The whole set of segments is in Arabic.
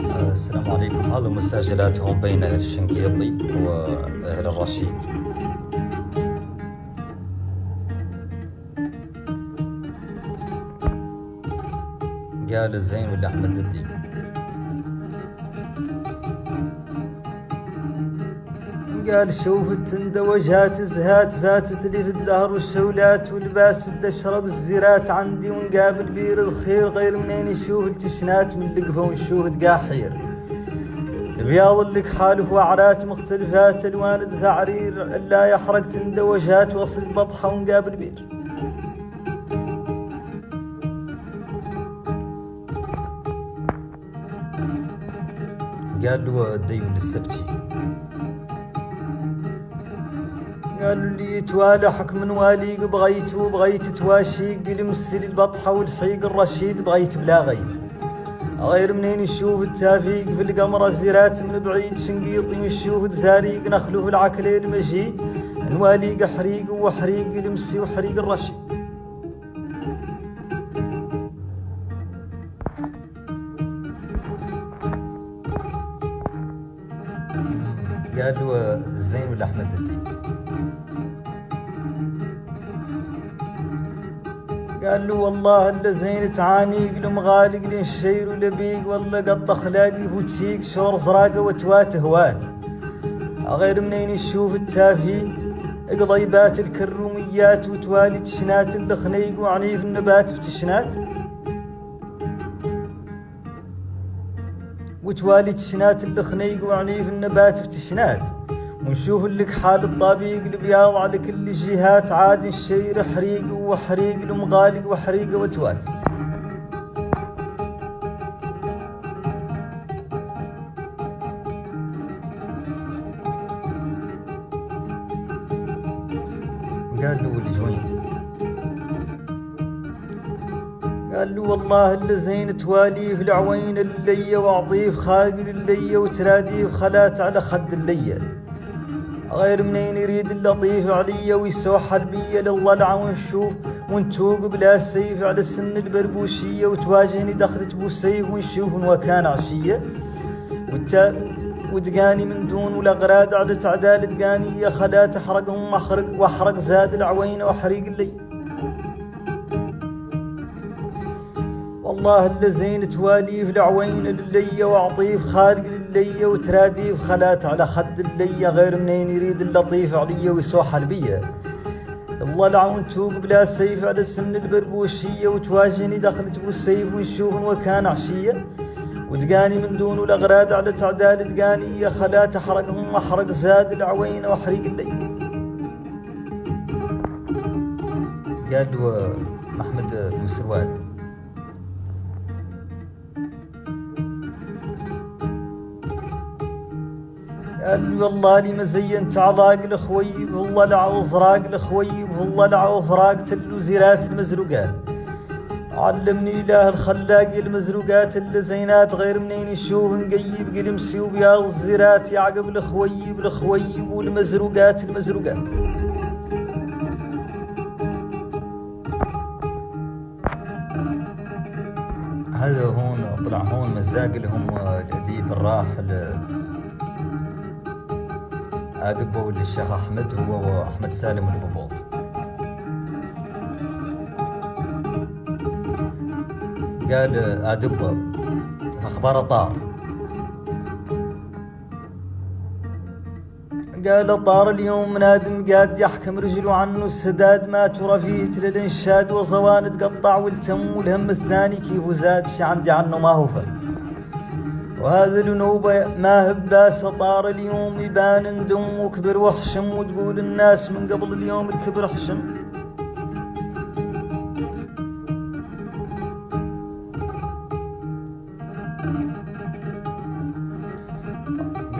السلام عليكم. هذه مساجلات هون بين الشنقيطي وأهل الرشيد. قال الزين ولا أحمد الدين؟ قال شوف التندة وجهات زهات فاتت لي في الدهر والشولات والباس اشرب الزيرات عندي ونقابل بير الخير غير منين يشوف التشنات من لقفه ونشوف تقاحير البياض لك حاله وعرات مختلفات الوان زعرير الا يحرق تندة وجهات وصل بطحه ونقابل بير. قال له الدين للسبتي. قالوا لي توالى حكم واليق بغيت تواشيق المسل البطحة والحيق الرشيد بغيت بلا غيت غير منين يشوف التافيق في القمر الزيرات من بعيد شنقيطي ويشوف زاريق نخلو في العكلين المجيد الواليق حريق وحريق المسي وحريق الرشيد. قالوا الزين ولا أحمد الدين؟ قال له والله الا زين تعانيق لمغالق للشير ولبيق والله قط اخلاقي وتشيك شور زراقه وتوات هوات غير منين يشوف التافي قضيبات الكروميات وتوالي تشنات الخنيق وعنيف النبات في تشنات وتوالي تشنات الخنيق وعنيف النبات في تشنات ونشوف لك حال الطبيق البياض على كل جهات عاد الشير حريق وحريق المغالق وحريق وتوات. قال له والجوين؟ قال له والله الا زين تواليه العوين اللية واعطيف خاقل اللية وتراديف خلات على خد اللية غير منين يريد اللطيف علي ويسوح البية للضلع ونشوف ونتوق بلا سيف على السن البربوشية وتواجهني دخلت بوسيف ونشوف وكان عشية ودقاني من دون والأغراد على تعدال دقانية خلات أحرقهم وأحرق زاد العوين وحريق اللي. والله الا زين تواليف العوين اللية واعطيف خارق اللية وتراديف خلات على خد اللية غير منين يريد اللطيف علي ويسوح البية الضلع ونتوق بلا سيف على السن البربوشية وتواجهني دخلت بالسيف ونشوف وكان عشية ودقاني من دون الأغراد على تعدال دقانية خلات أحرقهم أحرق زاد العوين وحريق الليل. قال له أحمد بوسروال. قال لي والله لي ما زينت علاق الخويب والضلع وفراق الخويب والضلع وفراق تلو زيرات المزروقات علمني الاله الخلاق المزروقات اللي زينات غير منين يشوف نقيب قلمسي وبياض الزيرات يعقب الخويب والمزروقات المزروقات. هذا هون طلع هون مزاق لهم الأديب الراحل أدبوا للشيخ أحمد هو وأحمد سالم الببوط. قال أدبوا فأخبار طار. قال طار اليوم نادم قاد يحكم رجله عنه السداد ما ترى فيه للإنشاد وصوان تقطع والتم والهم الثاني كيف زاد شي عندي عنه ما هو فهم وهذا النوبة ما هباس طار اليوم يبان اندم وكبر وحشم وتقول الناس من قبل اليوم الكبر حشم.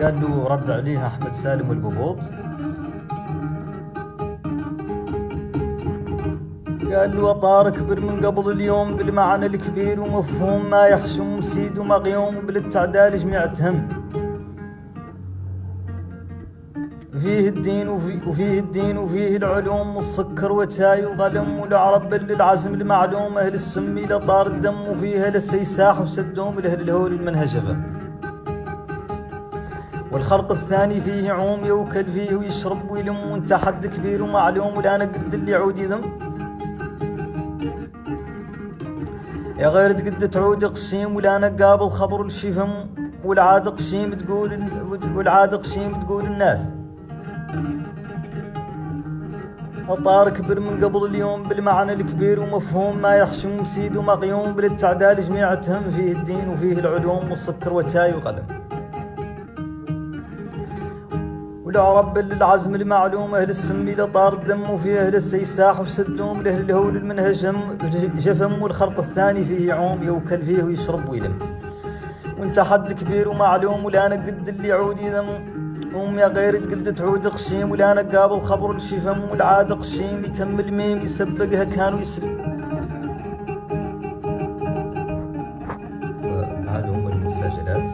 قال له رد عليه أحمد سالم الببوط. قال له طار كبر من قبل اليوم بالمعنى الكبير ومفهوم ما يحشم سيد ومغيوم بالتعدال جميعتهم فيه الدين وفيه العلوم والسكر وتاي وغلم والعرب للعزم المعلوم أهل السمي لطار الدم وفيها للسيساح وسدوم لأهل الهول المنهجفة. والخرق الثاني فيه عوم يوكل فيه ويشرب ويلم، وانت حد كبير ومعلوم ولا قد اللي يعود يذم. يا غير تقد تعود قسيم ولا قابل خبر الشفم، والعاد قسيم تقول الناس أطار كبر من قبل اليوم بالمعنى الكبير ومفهوم ما يحشم سيد ومقيوم بالتعدال جميعتهم فيه الدين وفيه العلوم والسكر وتاي وقلم. والعرب للعزم المعلوم أهل السم لطار الدم، وفيه أهل السيساح وسدوم لأهل الهول المنهجم جفم، والخرق الثاني فيه عوم يوكل فيه ويشرب ويلم، وانت حد كبير ومعلوم ولا قد اللي يعود يذم. يا غير تقد تعود قشيم ولا قابل خبر الشفم، والعاد قشيم يتم الميم يسبقها كانوا هذه هم المساجلات.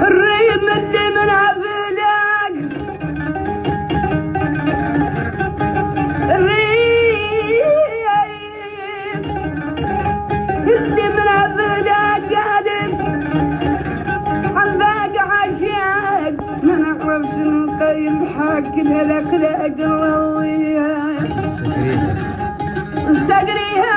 الريم اللي من عبدك، الريم اللي من عبدك قادت عن باقي عشاق، ما نعرفش نقيم حق الاخلاق الرويه. سقريها